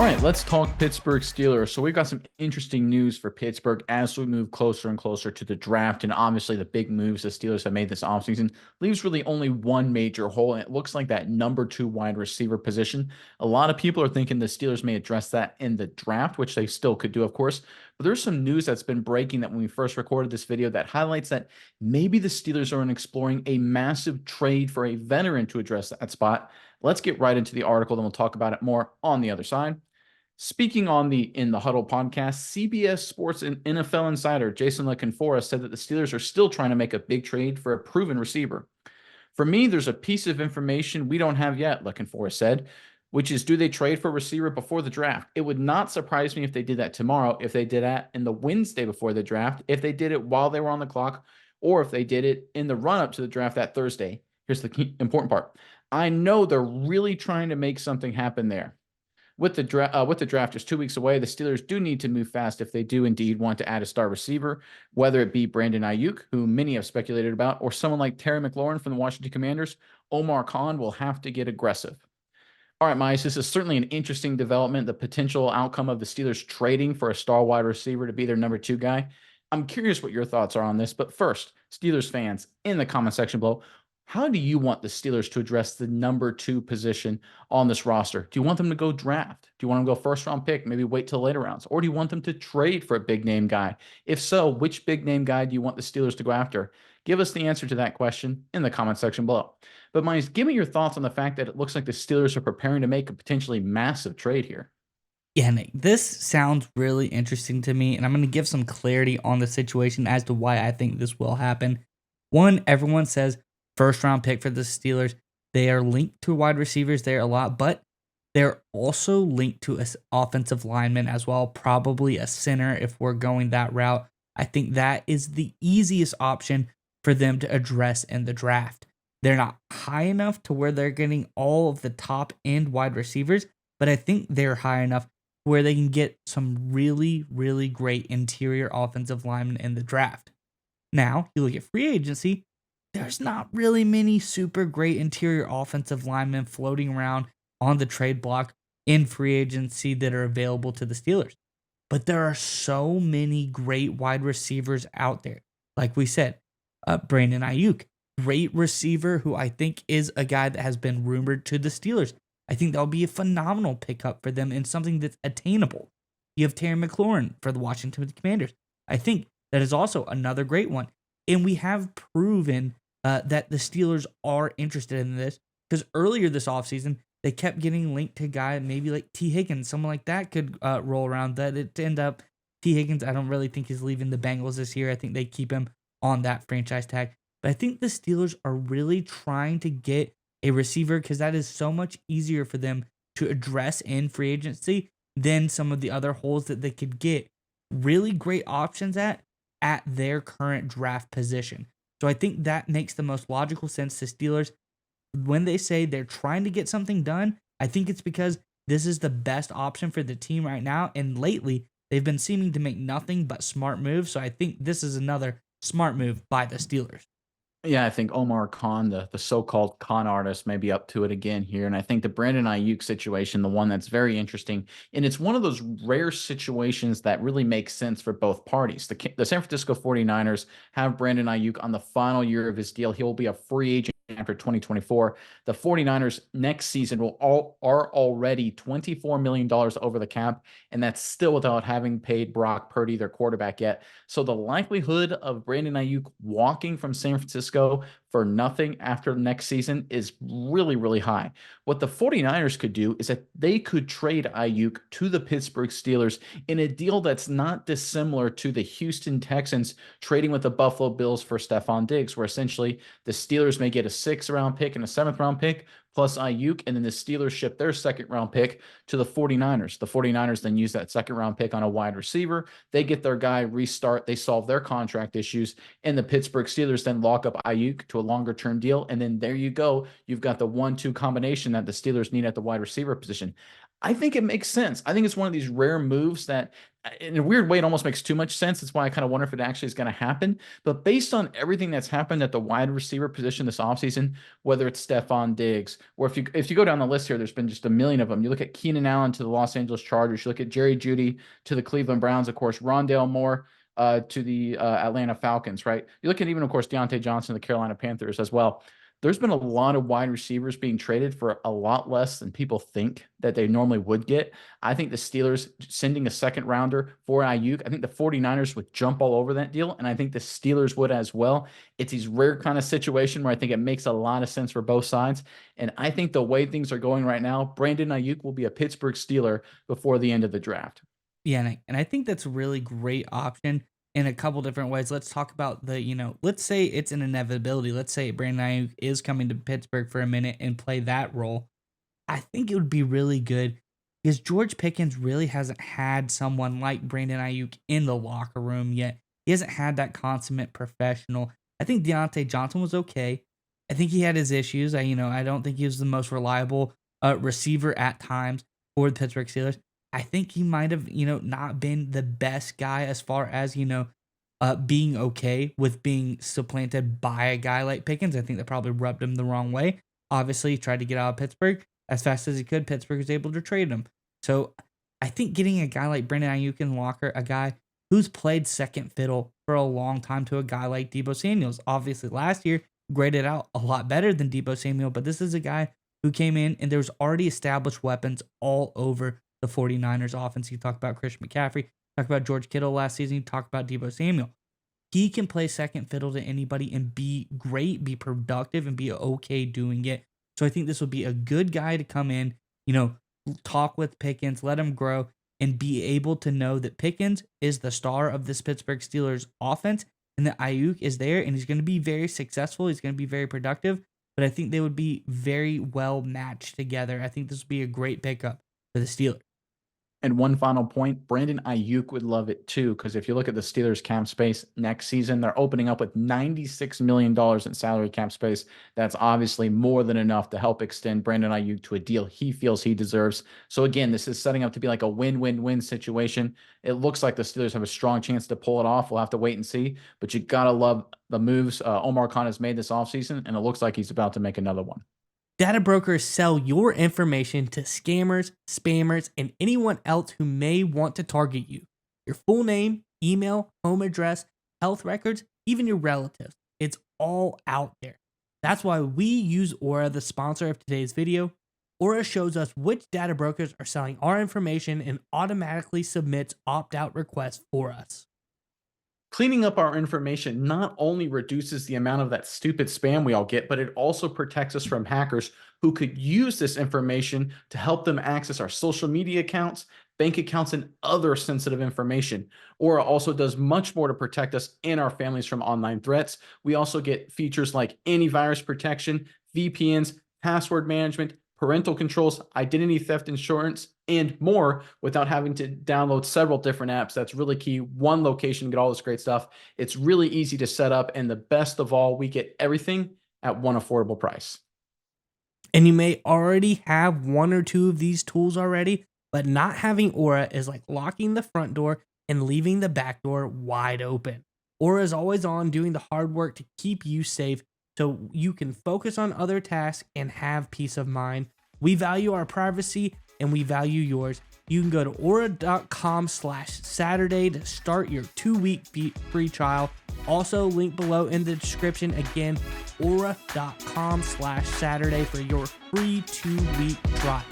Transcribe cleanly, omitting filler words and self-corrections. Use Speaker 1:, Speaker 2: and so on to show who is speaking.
Speaker 1: right, let's talk Pittsburgh Steelers. So we've got some interesting news for Pittsburgh as we move closer and closer to the draft. And obviously the big moves the Steelers have made this offseason leaves really only one major hole. And it looks like that number 2 wide receiver position. A lot of people are thinking the Steelers may address that in the draft, which they still could do, of course. But there's some news that's been breaking that when we first recorded this video that highlights that maybe the Steelers are exploring a massive trade for a veteran to address that spot. Let's get right into the article, then we'll talk about it more on the other side. Speaking on the In the Huddle podcast, CBS Sports and NFL insider Jason La Canfora said that the Steelers are still trying to make a big trade for a proven receiver. For me, there's a piece of information we don't have yet, La Canfora said, which is, do they trade for a receiver before the draft? It would not surprise me if they did that tomorrow, if they did that in the Wednesday before the draft, if they did it while they were on the clock, or if they did it in the run-up to the draft that Thursday. Here's the key, important part. I know they're really trying to make something happen there. With the draft just 2 weeks away, the Steelers do need to move fast if they do indeed want to add a star receiver, whether it be Brandon Ayuk, who many have speculated about, or someone like Terry McLaurin from the Washington Commanders. Omar Khan will have to get aggressive. All right, Mice, this is certainly an interesting development, the potential outcome of the Steelers trading for a star wide receiver to be their number 2 guy. I'm curious what your thoughts are on this, but first, Steelers fans, in the comment section below, how do you want the Steelers to address the number 2 position on this roster? Do you want them to go draft? Do you want them to go first round pick, maybe wait till later rounds? Or do you want them to trade for a big name guy? If so, which big name guy do you want the Steelers to go after? Give us the answer to that question in the comment section below. But Miles, give me your thoughts on the fact that it looks like the Steelers are preparing to make a potentially massive trade here.
Speaker 2: Yeah, Nick, this sounds really interesting to me, and I'm going to give some clarity on the situation as to why I think this will happen. One, everyone says first round pick for the Steelers. They are linked to wide receivers there a lot, but they're also linked to an offensive lineman as well, probably a center if we're going that route. I think that is the easiest option for them to address in the draft. They're not high enough to where they're getting all of the top end wide receivers, but I think they're high enough where they can get some really, really great interior offensive linemen in the draft. Now, you look at free agency, there's not really many super great interior offensive linemen floating around on the trade block in free agency that are available to the Steelers. But there are so many great wide receivers out there. Like we said, Brandon Ayuk, great receiver who I think is a guy that has been rumored to the Steelers. I think that'll be a phenomenal pickup for them and something that's attainable. You have Terry McLaurin for the Washington Commanders. I think that is also another great one. And we have proven that the Steelers are interested in this because earlier this offseason, they kept getting linked to a guy maybe like T. Higgins, someone like that could roll around. That it end up T. Higgins, I don't really think he's leaving the Bengals this year. I think they keep him on that franchise tag. But I think the Steelers are really trying to get a receiver because that is so much easier for them to address in free agency than some of the other holes that they could get really great options at their current draft position. So I think that makes the most logical sense to Steelers. When they say they're trying to get something done, I think it's because this is the best option for the team right now. And lately, they've been seeming to make nothing but smart moves. So I think this is another smart move by the Steelers.
Speaker 1: Yeah, I think Omar Khan, the so-called con artist, may be up to it again here. And I think the Brandon Ayuk situation, the one that's very interesting. And it's one of those rare situations that really makes sense for both parties. The San Francisco 49ers have Brandon Ayuk on the final year of his deal. He will be a free agent after 2024. The 49ers next season are already $24 million over the cap, and that's still without having paid Brock Purdy, their quarterback, yet. So the likelihood of Brandon Ayuk walking from San Francisco for nothing after next season is really, really high. What the 49ers could do is that they could trade Ayuk to the Pittsburgh Steelers in a deal that's not dissimilar to the Houston Texans trading with the Buffalo Bills for Stephon Diggs, where essentially the Steelers may get a 6th-round pick and a 7th-round pick plus Ayuk, and then the Steelers ship their 2nd-round pick to the 49ers. The 49ers then use that 2nd-round pick on a wide receiver. They get their guy, restart, they solve their contract issues, and the Pittsburgh Steelers then lock up Ayuk to a longer-term deal, and then there you go. You've got the 1-2 combination that the Steelers need at the wide receiver position. I think it makes sense. I think it's one of these rare moves that, in a weird way, it almost makes too much sense. That's why I kind of wonder if it actually is going to happen. But based on everything that's happened at the wide receiver position this offseason, whether it's Stephon Diggs, or if you go down the list here, there's been just a million of them. You look at Keenan Allen to the Los Angeles Chargers. You look at Jerry Jeudy to the Cleveland Browns, of course, Rondale Moore to the Atlanta Falcons, right? You look at even, of course, Deontay Johnson, the Carolina Panthers as well. There's been a lot of wide receivers being traded for a lot less than people think that they normally would get. I think the Steelers sending a second rounder for Ayuk, I think the 49ers would jump all over that deal, and I think the Steelers would as well. It's these rare kind of situation where I think it makes a lot of sense for both sides. And I think the way things are going right now, Brandon Ayuk will be a Pittsburgh Steeler before the end of the draft.
Speaker 2: Yeah, and I think that's a really great option in a couple different ways. Let's talk about let's say it's an inevitability. Let's say Brandon Ayuk is coming to Pittsburgh for a minute and play that role. I think it would be really good because George Pickens really hasn't had someone like Brandon Ayuk in the locker room yet. He hasn't had that consummate professional. I think Deontay Johnson was okay. I think he had his issues. I don't think he was the most reliable receiver at times for the Pittsburgh Steelers. I think he might have, not been the best guy as far as, being okay with being supplanted by a guy like Pickens. I think that probably rubbed him the wrong way. Obviously, he tried to get out of Pittsburgh as fast as he could. Pittsburgh was able to trade him. So I think getting a guy like Brandon Ayuk in the locker, a guy who's played second fiddle for a long time to a guy like Deebo Samuels. Obviously, last year graded out a lot better than Deebo Samuel, but this is a guy who came in and there's already established weapons all over the 49ers offense. You talk about Christian McCaffrey, talk about George Kittle last season, you talk about Deebo Samuel. He can play second fiddle to anybody and be great, be productive, and be okay doing it. So I think this would be a good guy to come in, talk with Pickens, let him grow, and be able to know that Pickens is the star of this Pittsburgh Steelers offense and that Ayuk is there and he's going to be very successful. He's going to be very productive, but I think they would be very well matched together. I think this would be a great pickup for the Steelers.
Speaker 1: And one final point, Brandon Ayuk would love it too, because if you look at the Steelers cap space next season, they're opening up with $96 million in salary cap space. That's obviously more than enough to help extend Brandon Ayuk to a deal he feels he deserves. So again, this is setting up to be like a win-win-win situation. It looks like the Steelers have a strong chance to pull it off. We'll have to wait and see, but you got to love the moves Omar Khan has made this offseason, and it looks like he's about to make another one.
Speaker 3: Data brokers sell your information to scammers, spammers, and anyone else who may want to target you. Your full name, email, home address, health records, even your relatives. It's all out there. That's why we use Aura, the sponsor of today's video. Aura shows us which data brokers are selling our information and automatically submits opt-out requests for us.
Speaker 1: Cleaning up our information not only reduces the amount of that stupid spam we all get, but it also protects us from hackers who could use this information to help them access our social media accounts, bank accounts, and other sensitive information. Aura also does much more to protect us and our families from online threats. We also get features like antivirus protection, VPNs, password management, parental controls, identity theft insurance, and more without having to download several different apps. That's really key. One location, get all this great stuff. It's really easy to set up. And the best of all, we get everything at one affordable price.
Speaker 3: And you may already have one or two of these tools already, but not having Aura is like locking the front door and leaving the back door wide open. Aura is always on doing the hard work to keep you safe so you can focus on other tasks and have peace of mind. We value our privacy and we value yours. You can go to aura.com/Saturday to start your 2-week free trial. Also, link below in the description. Again, aura.com/Saturday for your free 2-week trial.